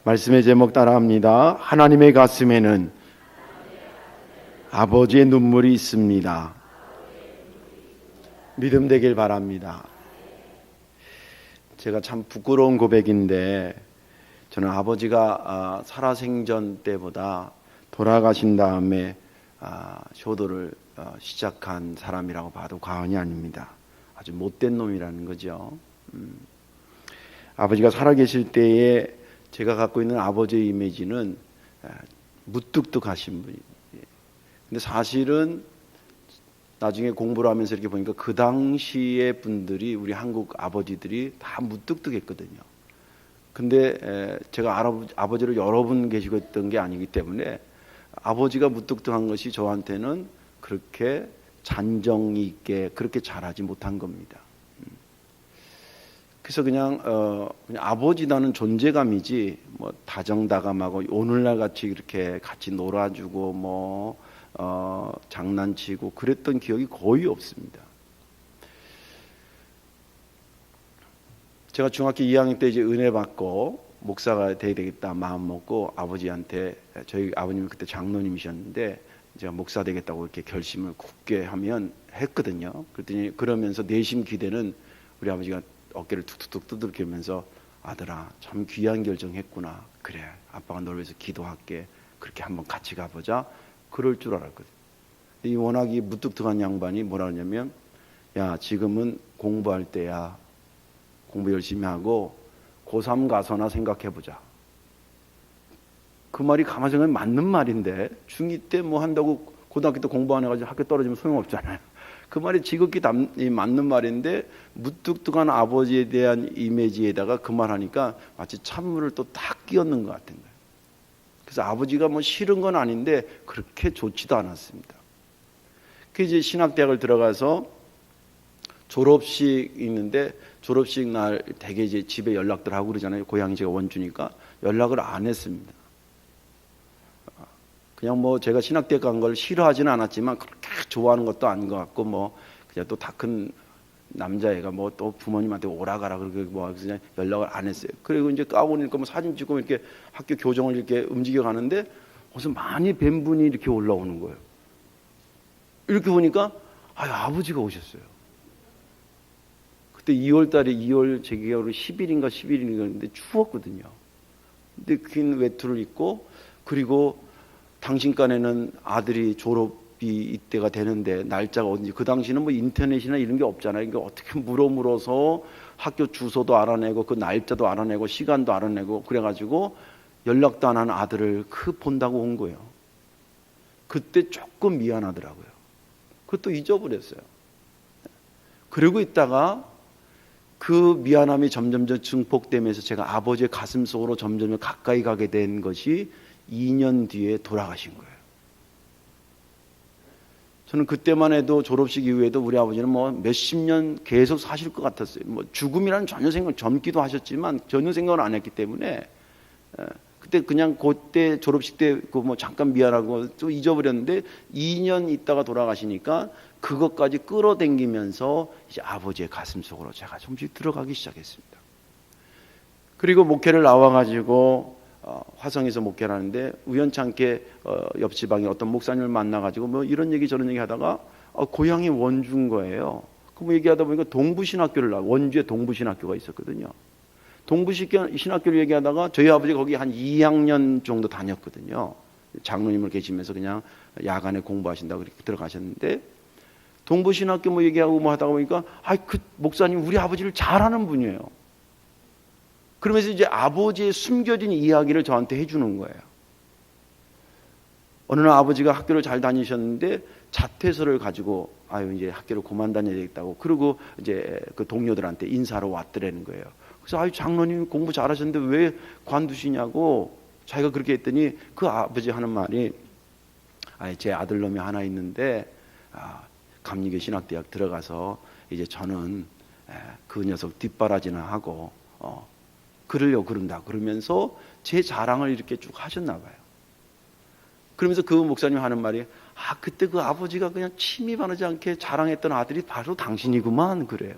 말씀의 제목 따라합니다. 하나님의 가슴에는 아버지의 눈물이 있습니다. 믿음 되길 바랍니다. 제가 참 부끄러운 고백인데 저는 아버지가 살아생전 때보다 돌아가신 다음에 효도를 시작한 사람이라고 봐도 과언이 아닙니다. 아주 못된 놈이라는 거죠. 아버지가 살아계실 때에 제가 갖고 있는 아버지의 이미지는 무뚝뚝하신 분이에요. 근데 사실은 나중에 공부를 하면서 이렇게 보니까 그 당시의 분들이, 우리 한국 아버지들이 다 무뚝뚝했거든요. 근데 제가 아버지를 여러 분 계시고 있던 게 아니기 때문에 아버지가 무뚝뚝한 것이 저한테는 그렇게 잔정이 있게 그렇게 잘하지 못한 겁니다. 그래서 그냥 아버지라는 존재감이지 뭐 다정다감하고 오늘날 같이 이렇게 같이 놀아주고 장난치고 그랬던 기억이 거의 없습니다. 제가 중학교 2학년 때 이제 은혜 받고 목사가 돼야 되겠다 마음 먹고 아버지한테, 저희 아버님이 그때 장로님이셨는데 제가 목사 되겠다고 이렇게 결심을 굳게 했거든요. 그랬더니 그러면서 내심 기대는 우리 아버지가 어깨를 툭툭툭 두들기면서 아들아 참 귀한 결정했구나. 그래 아빠가 널 위해서 기도할게. 그렇게 한번 같이 가보자. 그럴 줄 알았거든. 이 워낙 이 무뚝뚝한 양반이 뭐라 하냐면 야 지금은 공부할 때야. 공부 열심히 하고 고3 가서나 생각해보자. 그 말이 가만히 생각하면 맞는 말인데 중2 때 뭐 한다고 고등학교 때 공부 안 해가지고 학교 떨어지면 소용없잖아요. 그 말이 지극히 맞는 말인데 무뚝뚝한 아버지에 대한 이미지에다가 그 말하니까 마치 찬물을 또 딱 끼얹는 것 같은 거예요. 그래서 아버지가 뭐 싫은 건 아닌데 그렇게 좋지도 않았습니다. 그 이제 신학대학을 들어가서 졸업식 있는데 졸업식 날 되게 이제 집에 연락들 하고 그러잖아요. 고향이 제가 원주니까 연락을 안 했습니다. 그냥 뭐 제가 신학대학 간 걸 싫어하지는 않았지만 그렇게 좋아하는 것도 아닌 것 같고 그냥 또 다 큰 남자애가 또 부모님한테 오라 가라 그렇게 그냥 연락을 안 했어요. 그리고 이제 가운 입고 사진 찍고 이렇게 학교 교정을 이렇게 움직여 가는데 무슨 많이 뵌 분이 이렇게 올라오는 거예요. 이렇게 보니까 아버지가 오셨어요. 그때 2월 달에 2월 제 기억으로 10일인가 11일인가 추웠거든요. 근데 긴 외투를 입고 그리고 당신간에는 아들이 졸업이 이때가 되는데 날짜가 어딘지, 그 당시는 뭐 인터넷이나 이런 게 없잖아요. 그러니까 어떻게 물어서 학교 주소도 알아내고 그 날짜도 알아내고 시간도 알아내고 그래가지고 연락도 안 하는 아들을 본다고 온 거예요. 그때 조금 미안하더라고요. 그것도 잊어버렸어요. 그러고 있다가 그 미안함이 점점 증폭되면서 제가 아버지의 가슴 속으로 점점 가까이 가게 된 것이 2년 뒤에 돌아가신 거예요. 저는 그때만 해도 졸업식 이후에도 우리 아버지는 몇십 년 계속 사실 것 같았어요. 죽음이라는 전혀 생각, 젊기도 하셨지만 전혀 생각을 안 했기 때문에 그때 그냥 그때 졸업식 때 잠깐 미안하고 또 잊어버렸는데 2년 있다가 돌아가시니까 그것까지 끌어당기면서 이제 아버지의 가슴 속으로 제가 좀씩 들어가기 시작했습니다. 그리고 목회를 나와가지고 화성에서 목회를 하는데 우연찮게 옆 지방에 어떤 목사님을 만나가지고 이런 얘기 저런 얘기 하다가 고향이 원주인 거예요. 그 얘기하다 보니까 동부신학교를 원주에 동부신학교가 있었거든요. 동부신학교를 얘기하다가 저희 아버지가 거기 한 2학년 정도 다녔거든요. 장로님을 계시면서 그냥 야간에 공부하신다고 그렇게 들어가셨는데 동부신학교 얘기하고 하다가 보니까 그 목사님 우리 아버지를 잘 아는 분이에요. 그러면서 이제 아버지의 숨겨진 이야기를 저한테 해주는 거예요. 어느 날 아버지가 학교를 잘 다니셨는데 자퇴서를 가지고 이제 학교를 그만 다녀야 되겠다고 그러고 이제 그 동료들한테 인사하러 왔더라는 거예요. 그래서 장로님 공부 잘하셨는데 왜 관두시냐고 자기가 그렇게 했더니 그 아버지 하는 말이 제 아들놈이 하나 있는데 감리교 신학대학 들어가서 이제 저는 그 녀석 뒷바라지나 하고 그러려고 그런다 그러면서 제 자랑을 이렇게 쭉 하셨나 봐요. 그러면서 그 목사님 하는 말이 그때 그 아버지가 그냥 침입하지 않게 자랑했던 아들이 바로 당신이구만 그래요.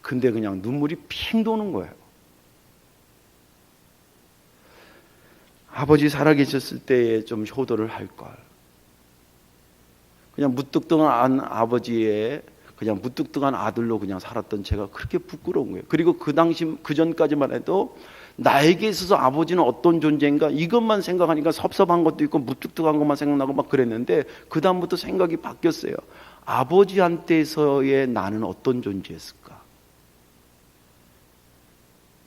근데 그냥 눈물이 핑 도는 거예요. 아버지 살아계셨을 때에 좀 효도를 할 걸. 그냥 무뚝뚝한 아버지의 그냥 무뚝뚝한 아들로 그냥 살았던 제가 그렇게 부끄러운 거예요. 그리고 그 당시 그 전까지만 해도 나에게 있어서 아버지는 어떤 존재인가 이것만 생각하니까 섭섭한 것도 있고 무뚝뚝한 것만 생각나고 막 그랬는데 그 다음부터 생각이 바뀌었어요. 아버지한테서의 나는 어떤 존재였을까?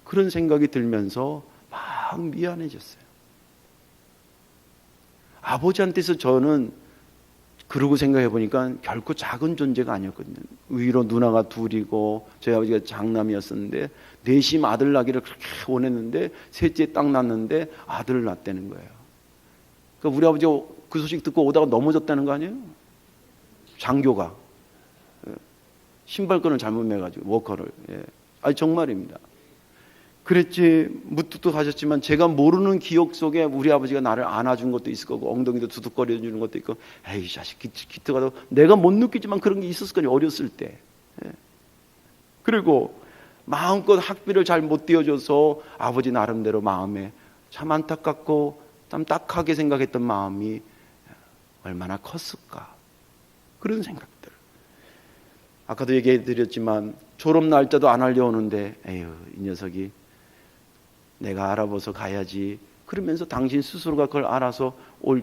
그런 생각이 들면서 막 미안해졌어요. 아버지한테서 저는 그러고 생각해 보니까 결코 작은 존재가 아니었거든요. 위로 누나가 둘이고 저희 아버지가 장남이었었는데 내심 아들 낳기를 그렇게 원했는데 셋째 딱 낳았는데 아들을 낳았다는 거예요. 그러니까 우리 아버지가 그 소식 듣고 오다가 넘어졌다는 거 아니에요? 장교가 신발끈을 잘못 매가지고 워커를. 아니 정말입니다. 그랬지 무뚝뚝하셨지만 제가 모르는 기억 속에 우리 아버지가 나를 안아준 것도 있을 거고 엉덩이도 두둑거려 주는 것도 있고 에이 자식 기특하다고 내가 못 느끼지만 그런 게 있었을 거니 어렸을 때. 그리고 마음껏 학비를 잘 못 띄워줘서 아버지 나름대로 마음에 참 안타깝고 참 딱하게 생각했던 마음이 얼마나 컸을까 그런 생각들. 아까도 얘기해 드렸지만 졸업 날짜도 안 알려오는데 에휴 이 녀석이 내가 알아봐서 가야지 그러면서 당신 스스로가 그걸 알아서 올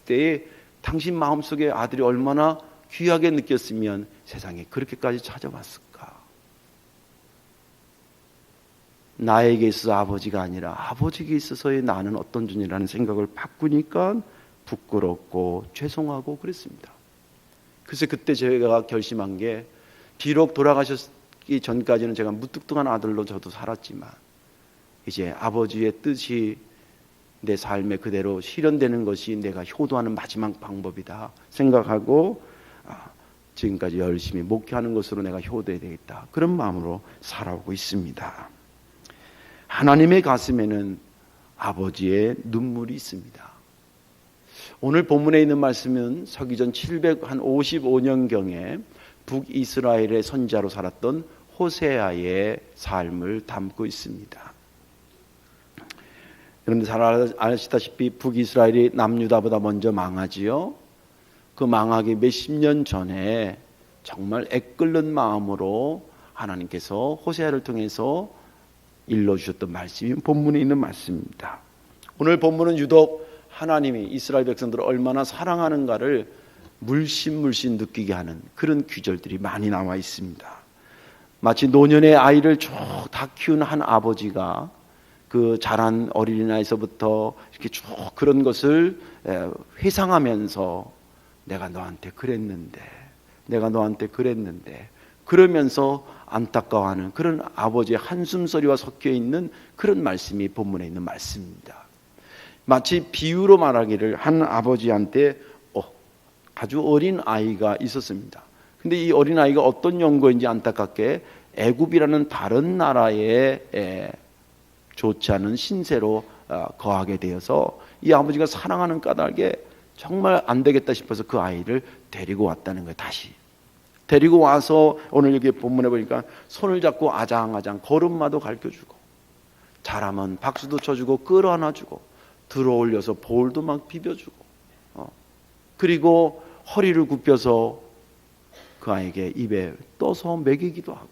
때에 당신 마음속에 아들이 얼마나 귀하게 느꼈으면 세상에 그렇게까지 찾아왔을까. 나에게 있어서 아버지가 아니라 아버지에게 있어서의 나는 어떤 존재라는 생각을 바꾸니까 부끄럽고 죄송하고 그랬습니다. 그래서 그때 제가 결심한 게 비록 돌아가셨기 전까지는 제가 무뚝뚝한 아들로 저도 살았지만 이제 아버지의 뜻이 내 삶에 그대로 실현되는 것이 내가 효도하는 마지막 방법이다 생각하고 지금까지 열심히 목회하는 것으로 내가 효도해야 되겠다 그런 마음으로 살아오고 있습니다. 하나님의 가슴에는 아버지의 눈물이 있습니다. 오늘 본문에 있는 말씀은 서기전 755년경에 북이스라엘의 선지자로 살았던 호세아의 삶을 담고 있습니다. 여러분들 잘 아시다시피 북이스라엘이 남유다보다 먼저 망하지요. 그 망하기 몇십 년 전에 정말 애끓는 마음으로 하나님께서 호세아를 통해서 일러주셨던 말씀이 본문에 있는 말씀입니다. 오늘 본문은 유독 하나님이 이스라엘 백성들을 얼마나 사랑하는가를 물씬 느끼게 하는 그런 구절들이 많이 나와 있습니다. 마치 노년의 아이를 쭉 다 키운 한 아버지가 그 자란 어린아이서부터 이렇게 쭉 그런 것을 회상하면서 내가 너한테 그랬는데 그러면서 안타까워하는 그런 아버지의 한숨소리와 섞여 있는 그런 말씀이 본문에 있는 말씀입니다. 마치 비유로 말하기를 한 아버지한테 아주 어린 아이가 있었습니다. 근데 이 어린 아이가 어떤 연고인지 안타깝게 애굽이라는 다른 나라에 좋지 않은 신세로 거하게 되어서 이 아버지가 사랑하는 까닭에 정말 안 되겠다 싶어서 그 아이를 데리고 왔다는 거예요. 다시 데리고 와서 오늘 여기 본문에 보니까 손을 잡고 아장아장 걸음마도 가르쳐주고 잘하면 박수도 쳐주고 끌어안아주고 들어올려서 볼도 막 비벼주고 그리고 허리를 굽혀서 그 아이에게 입에 떠서 먹이기도 하고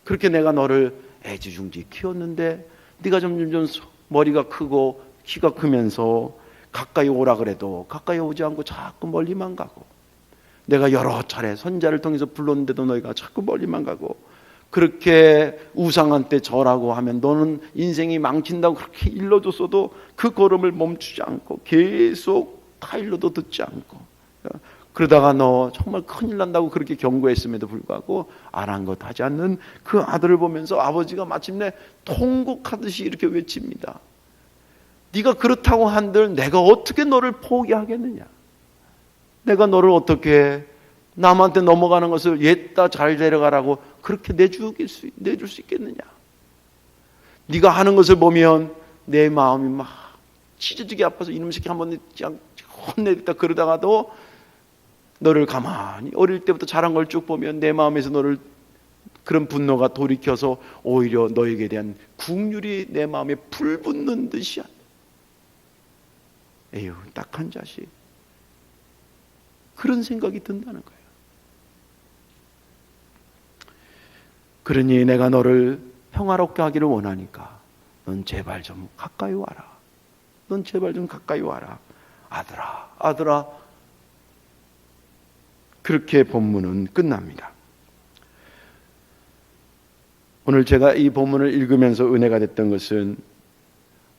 그렇게 내가 너를 애지중지 키웠는데 네가 점점 머리가 크고 키가 크면서 가까이 오라 그래도 가까이 오지 않고 자꾸 멀리만 가고 내가 여러 차례 선자를 통해서 불렀는데도 너희가 자꾸 멀리만 가고 그렇게 우상한테 절하고 하면 너는 인생이 망친다고 그렇게 일러줬어도 그 걸음을 멈추지 않고 계속 다 일러도 듣지 않고 그러다가 너 정말 큰일 난다고 그렇게 경고했음에도 불구하고 아랑곳 하지 않는 그 아들을 보면서 아버지가 마침내 통곡하듯이 이렇게 외칩니다. 네가 그렇다고 한들 내가 어떻게 너를 포기하겠느냐. 내가 너를 어떻게 남한테 넘어가는 것을 옛다 잘 데려가라고 그렇게 내줄 수 있겠느냐. 네가 하는 것을 보면 내 마음이 막 찢어지게 아파서 이놈 새끼 한번 혼내겠다 그러다가도 너를 가만히 어릴 때부터 자란 걸 쭉 보면 내 마음에서 너를 그런 분노가 돌이켜서 오히려 너에게 대한 국률이 내 마음에 불붙는 듯이 에휴, 딱한 자식. 그런 생각이 든다는 거예요. 그러니 내가 너를 평화롭게 하기를 원하니까 넌 제발 좀 가까이 와라. 넌 제발 좀 가까이 와라. 아들아, 아들아. 그렇게 본문은 끝납니다. 오늘 제가 이 본문을 읽으면서 은혜가 됐던 것은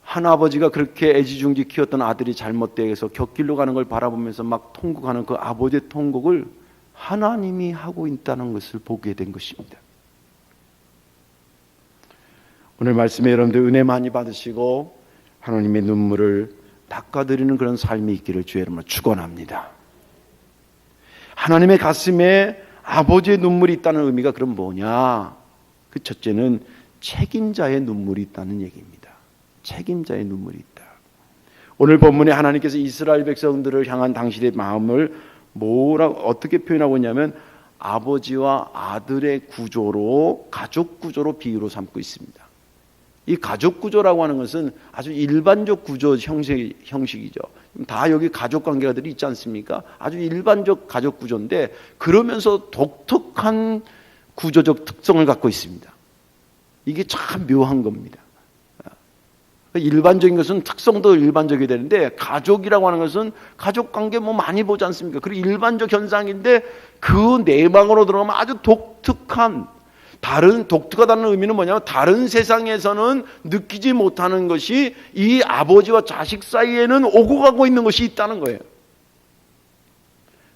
한 아버지가 그렇게 애지중지 키웠던 아들이 잘못되어서 곁길로 가는 걸 바라보면서 막 통곡하는 그 아버지의 통곡을 하나님이 하고 있다는 것을 보게 된 것입니다. 오늘 말씀에 여러분들 은혜 많이 받으시고 하나님의 눈물을 닦아드리는 그런 삶이 있기를 주의 이름으로 축원합니다. 하나님의 가슴에 아버지의 눈물이 있다는 의미가 그럼 뭐냐? 그 첫째는 책임자의 눈물이 있다는 얘기입니다. 책임자의 눈물이 있다. 오늘 본문에 하나님께서 이스라엘 백성들을 향한 당신의 마음을 어떻게 표현하고 있냐면 아버지와 아들의 구조로, 가족 구조로 비유로 삼고 있습니다. 이 가족 구조라고 하는 것은 아주 일반적 구조 형식이죠. 다 여기 가족 관계가들이 있지 않습니까? 아주 일반적 가족 구조인데 그러면서 독특한 구조적 특성을 갖고 있습니다. 이게 참 묘한 겁니다. 일반적인 것은 특성도 일반적이 되는데 가족이라고 하는 것은 가족 관계 많이 보지 않습니까? 그리고 일반적 현상인데 그 내막으로 들어가면 아주 독특하다는 의미는 뭐냐면 다른 세상에서는 느끼지 못하는 것이 이 아버지와 자식 사이에는 오고 가고 있는 것이 있다는 거예요.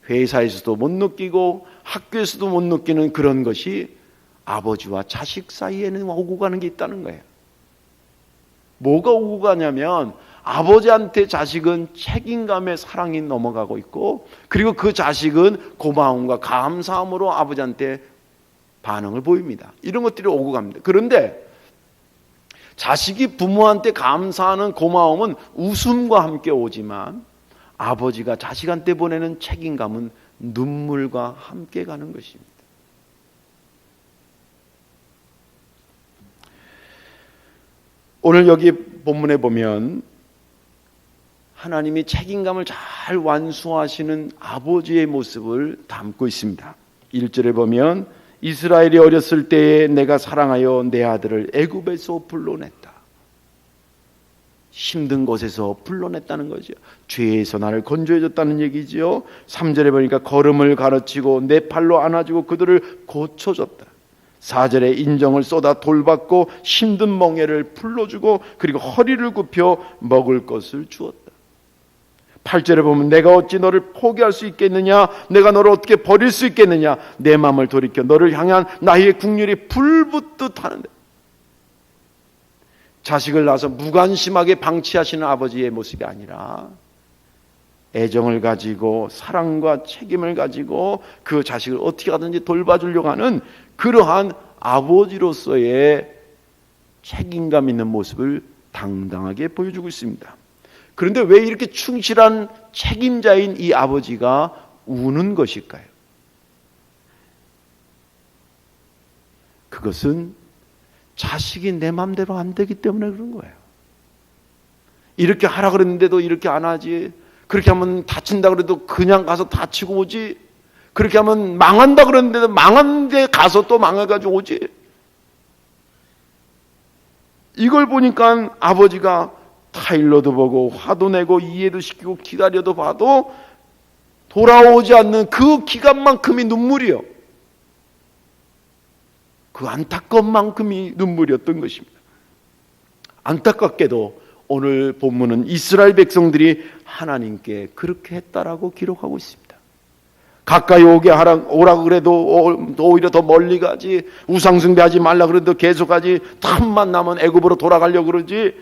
회사에서도 못 느끼고 학교에서도 못 느끼는 그런 것이 아버지와 자식 사이에는 오고 가는 게 있다는 거예요. 뭐가 오고 가냐면 아버지한테 자식은 책임감의 사랑이 넘어가고 있고 그리고 그 자식은 고마움과 감사함으로 아버지한테 반응을 보입니다. 이런 것들이 오고 갑니다. 그런데 자식이 부모한테 감사하는 고마움은 웃음과 함께 오지만 아버지가 자식한테 보내는 책임감은 눈물과 함께 가는 것입니다. 오늘 여기 본문에 보면 하나님이 책임감을 잘 완수하시는 아버지의 모습을 담고 있습니다. 1절에 보면 이스라엘이 어렸을 때에 내가 사랑하여 내 아들을 애굽에서 불러냈다. 힘든 곳에서 불러냈다는 거죠. 죄에서 나를 건져줬다는 얘기죠. 3절에 보니까 걸음을 가르치고 내 팔로 안아주고 그들을 고쳐줬다. 4절에 인정을 쏟아 돌봤고 힘든 멍에를 풀러주고 그리고 허리를 굽혀 먹을 것을 주었다. 8절에 보면 내가 어찌 너를 포기할 수 있겠느냐, 내가 너를 어떻게 버릴 수 있겠느냐, 내 마음을 돌이켜 너를 향한 나의 국률이 불붙듯 하는데, 자식을 낳아서 무관심하게 방치하시는 아버지의 모습이 아니라 애정을 가지고 사랑과 책임을 가지고 그 자식을 어떻게 하든지 돌봐주려고 하는 그러한 아버지로서의 책임감 있는 모습을 당당하게 보여주고 있습니다. 그런데 왜 이렇게 충실한 책임자인 이 아버지가 우는 것일까요? 그것은 자식이 내 마음대로 안 되기 때문에 그런 거예요. 이렇게 하라 그랬는데도 이렇게 안 하지. 그렇게 하면 다친다 그래도 그냥 가서 다치고 오지. 그렇게 하면 망한다 그랬는데도 망한 데 가서 또 망해가지고 오지. 이걸 보니까 아버지가 타일러도 보고 화도 내고 이해도 시키고 기다려도 봐도 돌아오지 않는 그 기간만큼이 눈물이요. 그 안타까운 만큼이 눈물이었던 것입니다. 안타깝게도 오늘 본문은 이스라엘 백성들이 하나님께 그렇게 했다라고 기록하고 있습니다. 가까이 오라고 그래도 오히려 더 멀리 가지. 우상숭배하지 말라 그래도 계속하지. 탐만 나면 애굽으로 돌아가려고 그러지.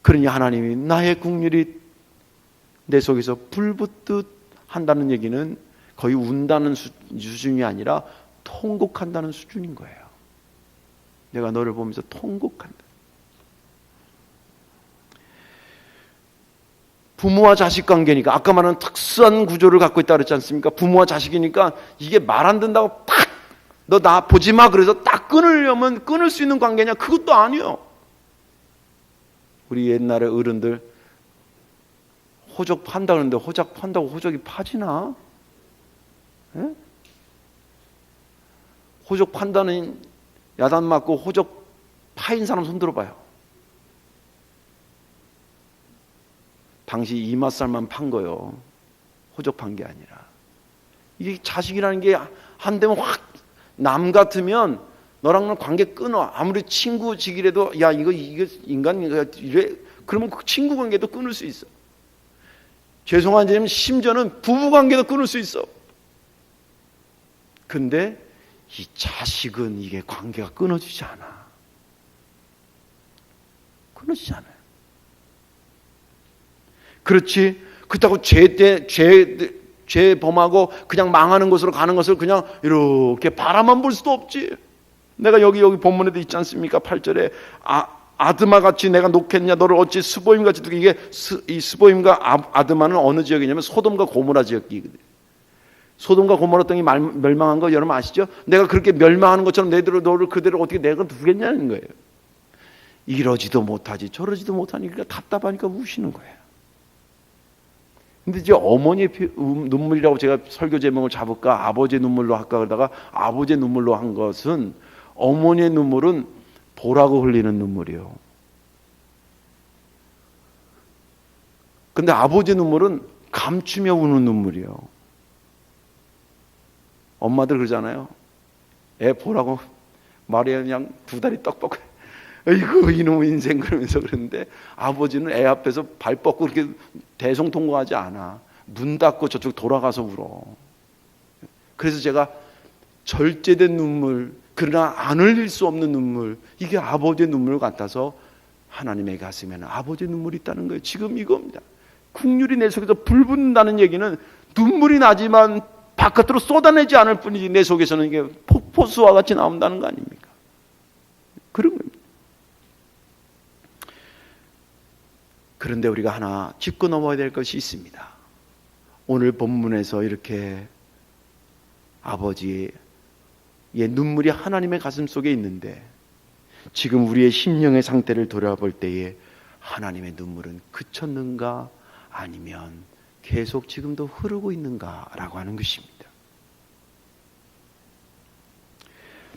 그러니 하나님이 나의 국률이 내 속에서 불붙듯 한다는 얘기는 거의 운다는 수준이 아니라 통곡한다는 수준인 거예요. 내가 너를 보면서 통곡한다. 부모와 자식 관계니까 아까 말한 특수한 구조를 갖고 있다 그랬지 않습니까? 부모와 자식이니까 이게 말 안 된다고 팍 너 나 보지 마 그래서 딱 끊으려면 끊을 수 있는 관계냐? 그것도 아니요. 우리 옛날에 어른들 호적 판다 그러는데 호적 판다고 호적이 파지나? 예? 호적 판다는 야단 맞고 호적 파인 사람 손 들어봐요. 당시 이맛살만 판 거요. 호적 판 게 아니라. 이게 자식이라는 게 한 대면 확, 남 같으면 너랑은 관계 끊어. 아무리 친구직이라도 야 이거 인간 이래 그러면 그 친구 관계도 끊을 수 있어. 죄송한 점은 심지어는 부부 관계도 끊을 수 있어. 근데 이 자식은 이게 관계가 끊어지지 않아. 끊어지지 않아요. 그렇지. 그렇다고 죄 범하고 그냥 망하는 것으로 가는 것을 그냥 이렇게 바라만 볼 수도 없지. 내가 여기 본문에도 있지 않습니까? 8절에 아드마 같이 내가 놓겠냐 너를 어찌 스보임 같이 두게. 이게 이 스보임과 아드마는 어느 지역이냐면 소돔과 고모라 지역이거든요. 소돔과 고모라 땅이 멸망한 거 여러분 아시죠? 내가 그렇게 멸망하는 것처럼 너를 그대로 어떻게 내가 두겠냐는 거예요. 이러지도 못하지 저러지도 못하니까 답답하니까 우시는 거예요. 근데 이제 어머니의 눈물이라고 제가 설교 제목을 잡을까 아버지의 눈물로 할까 그러다가 아버지의 눈물로 한 것은 어머니의 눈물은 보라고 흘리는 눈물이요. 근데 아버지의 눈물은 감추며 우는 눈물이요. 엄마들 그러잖아요. 애 보라고 말이야 그냥 두 다리 떡볶이. 아이고 이놈의 인생 그러면서 그러는데 아버지는 애 앞에서 발 뻗고 그렇게 대성통곡하지 않아. 문 닫고 저쪽 돌아가서 울어. 그래서 제가 절제된 눈물 그러나 안 흘릴 수 없는 눈물 이게 아버지의 눈물 같아서 하나님의 가슴에는 아버지의 눈물이 있다는 거예요. 지금 이겁니다. 국률이 내 속에서 불붙는다는 얘기는 눈물이 나지만 바깥으로 쏟아내지 않을 뿐이지 내 속에서는 이게 폭포수와 같이 나온다는 거 아닙니까? 그런 겁니다. 그런데 우리가 하나 짚고 넘어야 될 것이 있습니다. 오늘 본문에서 이렇게 아버지의 눈물이 하나님의 가슴 속에 있는데 지금 우리의 심령의 상태를 돌아볼 때에 하나님의 눈물은 그쳤는가 아니면 계속 지금도 흐르고 있는가라고 하는 것입니다.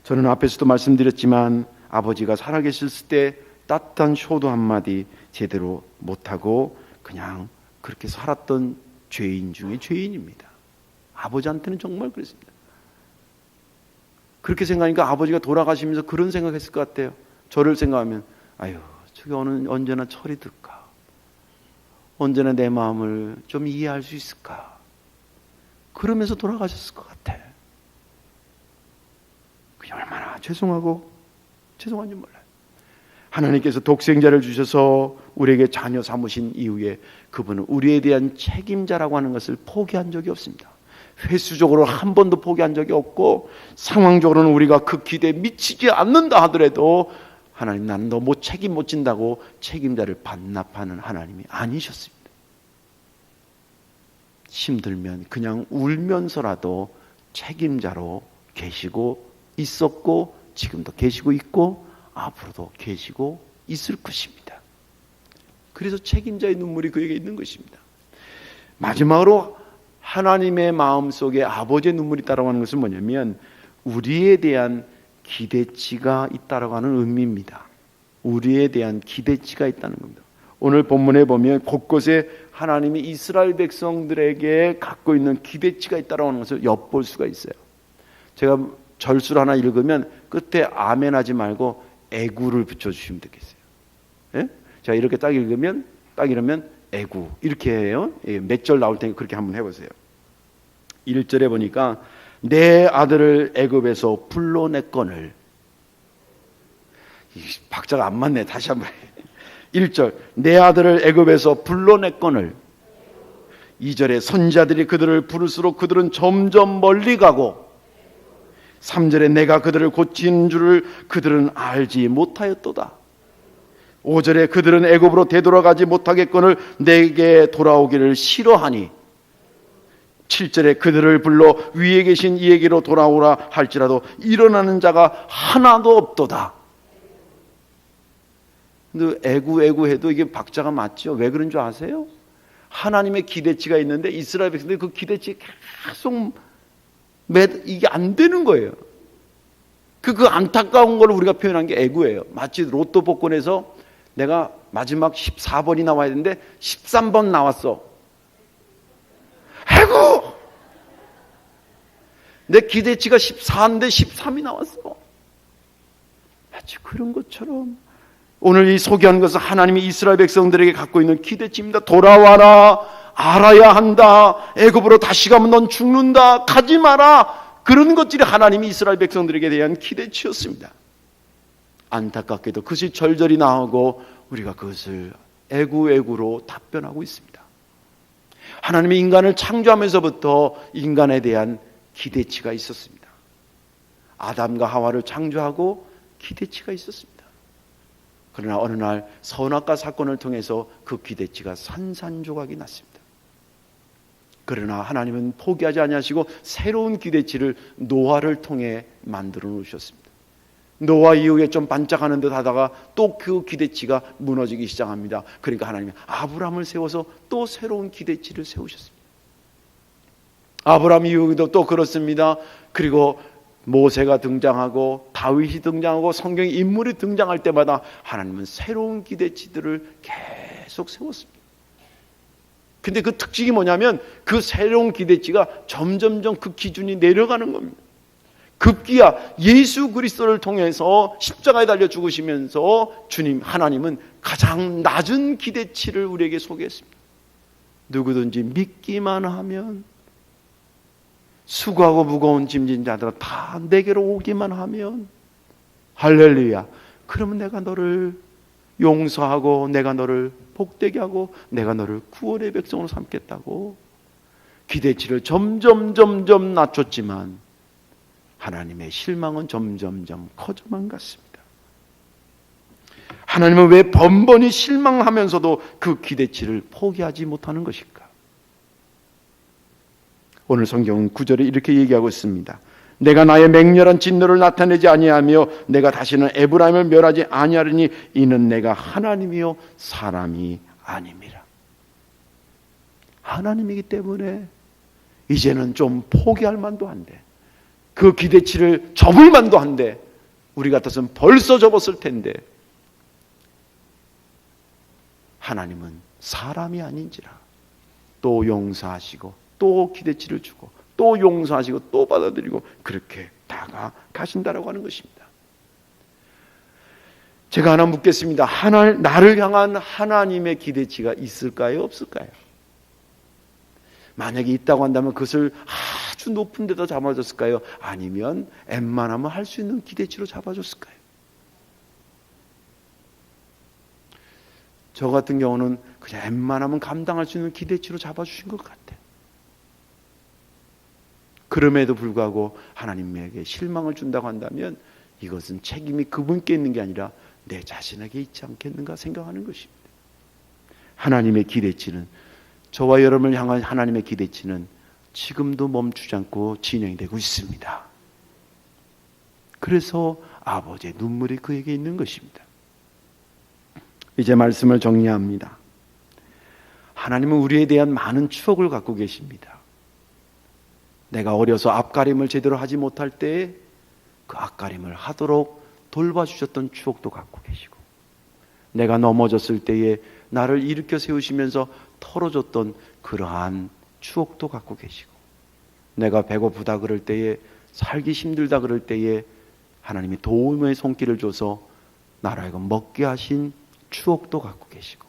저는 앞에서도 말씀드렸지만 아버지가 살아계셨을 때 따뜻한 효도 한마디 제대로 못하고 그냥 그렇게 살았던 죄인 중에 죄인입니다. 아버지한테는 정말 그랬습니다. 그렇게 생각하니까 아버지가 돌아가시면서 그런 생각했을 것 같아요. 저를 생각하면 아유 저게 언제나 철이 들까? 언제나 내 마음을 좀 이해할 수 있을까? 그러면서 돌아가셨을 것 같아. 그게 얼마나 죄송한지 몰라요. 하나님께서 독생자를 주셔서 우리에게 자녀 삼으신 이후에 그분은 우리에 대한 책임자라고 하는 것을 포기한 적이 없습니다. 횟수적으로 한 번도 포기한 적이 없고 상황적으로는 우리가 그 기대에 미치지 않는다 하더라도 하나님 나는 너 책임 못 진다고 책임자를 반납하는 하나님이 아니셨습니다. 힘들면 그냥 울면서라도 책임자로 계시고 있었고 지금도 계시고 있고 앞으로도 계시고 있을 것입니다. 그래서 책임자의 눈물이 그에게 있는 것입니다. 마지막으로 하나님의 마음속에 아버지의 눈물이 있다고 하는 것은 뭐냐면 우리에 대한 기대치가 있다고 하는 의미입니다. 우리에 대한 기대치가 있다는 겁니다. 오늘 본문에 보면 곳곳에 하나님이 이스라엘 백성들에게 갖고 있는 기대치가 있다고 하는 것을 엿볼 수가 있어요. 제가 절수를 하나 읽으면 끝에 아멘 하지 말고 애구를 붙여주시면 되겠어요. 예? 자 이렇게 딱 읽으면 딱 이러면 애구 이렇게 해요. 몇 절 나올 테니까 그렇게 한번 해보세요. 1절에 보니까 내 아들을 애굽에서 불러냈거늘. 박자가 안 맞네. 다시 한번 1절 내 아들을 애굽에서 불러냈거늘. 2절에 선지자들이 그들을 부를수록 그들은 점점 멀리 가고 3절에 내가 그들을 고친 줄을 그들은 알지 못하였도다. 5절에 그들은 애굽으로 되돌아가지 못하겠거늘 내게 돌아오기를 싫어하니 7절에 그들을 불러 위에 계신 이에게로 돌아오라 할지라도 일어나는 자가 하나도 없도다. 근데 애구 해도 이게 박자가 맞죠? 왜 그런 줄 아세요? 하나님의 기대치가 있는데 이스라엘 백성들이 그 기대치에 계속 이게 안 되는 거예요. 그 안타까운 걸 우리가 표현한 게 애구예요. 마치 로또 복권에서 내가 마지막 14번이 나와야 되는데 13번 나왔어. 애구! 내 기대치가 14인데 13이 나왔어. 마치 그런 것처럼 오늘 이 소개한 것은 하나님이 이스라엘 백성들에게 갖고 있는 기대치입니다. 돌아와라. 알아야 한다. 애굽으로 다시 가면 넌 죽는다. 가지 마라. 그런 것들이 하나님이 이스라엘 백성들에게 대한 기대치였습니다. 안타깝게도 그것이 절절히 나오고 우리가 그것을 애구로 답변하고 있습니다. 하나님이 인간을 창조하면서부터 인간에 대한 기대치가 있었습니다. 아담과 하와를 창조하고 기대치가 있었습니다. 그러나 어느 날 선악과 사건을 통해서 그 기대치가 산산조각이 났습니다. 그러나 하나님은 포기하지 아니하시고 새로운 기대치를 노아를 통해 만들어 놓으셨습니다. 노아 이후에 좀 반짝하는 듯 하다가 또 그 기대치가 무너지기 시작합니다. 그러니까 하나님이 아브라함을 세워서 또 새로운 기대치를 세우셨습니다. 아브라함 이후에도 또 그렇습니다. 그리고 모세가 등장하고 다윗이 등장하고 성경의 인물이 등장할 때마다 하나님은 새로운 기대치들을 계속 세웠습니다. 근데 그 특징이 뭐냐면 그 새로운 기대치가 점점점 그 기준이 내려가는 겁니다. 급기야 예수 그리스도를 통해서 십자가에 달려 죽으시면서 주님 하나님은 가장 낮은 기대치를 우리에게 소개했습니다. 누구든지 믿기만 하면 수고하고 무거운 짐진 자들아 다 내게로 오기만 하면 할렐루야. 그러면 내가 너를 용서하고 내가 너를 복되게 하고 내가 너를 구원의 백성으로 삼겠다고 기대치를 점점 낮췄지만 하나님의 실망은 점점 커져만 갔습니다. 하나님은 왜 번번이 실망하면서도 그 기대치를 포기하지 못하는 것일까? 오늘 성경은 9절에 이렇게 얘기하고 있습니다. 내가 나의 맹렬한 진노를 나타내지 아니하며 내가 다시는 에브라임을 멸하지 아니하리니 이는 내가 하나님이요 사람이 아님이라. 하나님이기 때문에 이제는 좀 포기할 만도 한데 그 기대치를 접을 만도 한데 우리 같았으면 벌써 접었을 텐데 하나님은 사람이 아닌지라 또 용서하시고 또 기대치를 주고 또 용서하시고 또 받아들이고 그렇게 다가가신다라고 하는 것입니다. 제가 하나 묻겠습니다. 나를 향한 하나님의 기대치가 있을까요? 없을까요? 만약에 있다고 한다면 그것을 아주 높은 데다 잡아줬을까요? 아니면 웬만하면 할 수 있는 기대치로 잡아줬을까요? 저 같은 경우는 그냥 웬만하면 감당할 수 있는 기대치로 잡아주신 것 같아요. 그럼에도 불구하고 하나님에게 실망을 준다고 한다면 이것은 책임이 그분께 있는 게 아니라 내 자신에게 있지 않겠는가 생각하는 것입니다. 하나님의 기대치는 저와 여러분을 향한 하나님의 기대치는 지금도 멈추지 않고 진행이 되고 있습니다. 그래서 아버지의 눈물이 그에게 있는 것입니다. 이제 말씀을 정리합니다. 하나님은 우리에 대한 많은 추억을 갖고 계십니다. 내가 어려서 앞가림을 제대로 하지 못할 때에 그 앞가림을 하도록 돌봐주셨던 추억도 갖고 계시고 내가 넘어졌을 때에 나를 일으켜 세우시면서 털어줬던 그러한 추억도 갖고 계시고 내가 배고프다 그럴 때에 살기 힘들다 그럴 때에 하나님이 도움의 손길을 줘서 나를 하여금 먹게 하신 추억도 갖고 계시고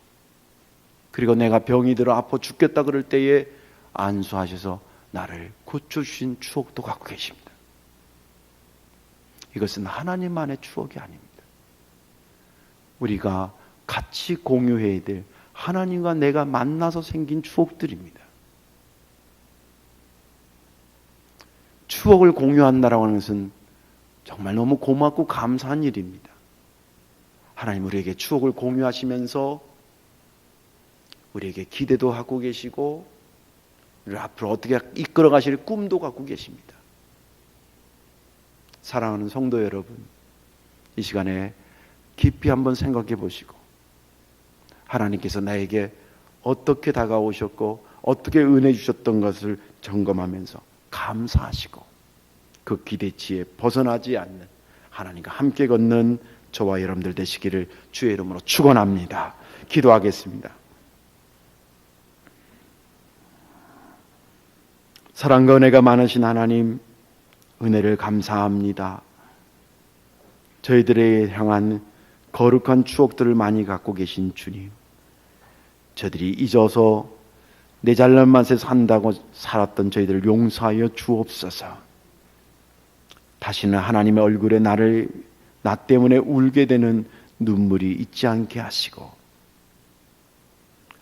그리고 내가 병이 들어 아파 죽겠다 그럴 때에 안수하셔서 나를 고쳐주신 추억도 갖고 계십니다. 이것은 하나님만의 추억이 아닙니다. 우리가 같이 공유해야 될 하나님과 내가 만나서 생긴 추억들입니다. 추억을 공유한다라고 하는 것은 정말 너무 고맙고 감사한 일입니다. 하나님 우리에게 추억을 공유하시면서 우리에게 기대도 하고 계시고 우리를 앞으로 어떻게 이끌어 가실 꿈도 갖고 계십니다. 사랑하는 성도 여러분, 이 시간에 깊이 한번 생각해 보시고 하나님께서 나에게 어떻게 다가오셨고 어떻게 은혜 주셨던 것을 점검하면서 감사하시고 그 기대치에 벗어나지 않는 하나님과 함께 걷는 저와 여러분들 되시기를 주의 이름으로 축원합니다. 기도하겠습니다. 사랑과 은혜가 많으신 하나님, 은혜를 감사합니다. 저희들에 향한 거룩한 추억들을 많이 갖고 계신 주님, 저들이 잊어서 내 잘난 맛에 산다고 살았던 저희들을 용서하여 주옵소서. 다시는 하나님의 얼굴에 나 때문에 울게 되는 눈물이 있지 않게 하시고,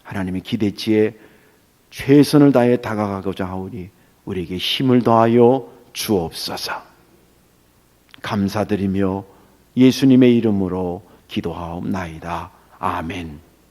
하나님의 기대치에 최선을 다해 다가가고자 하오니 우리에게 힘을 더하여 주옵소서. 감사드리며 예수님의 이름으로 기도하옵나이다. 아멘.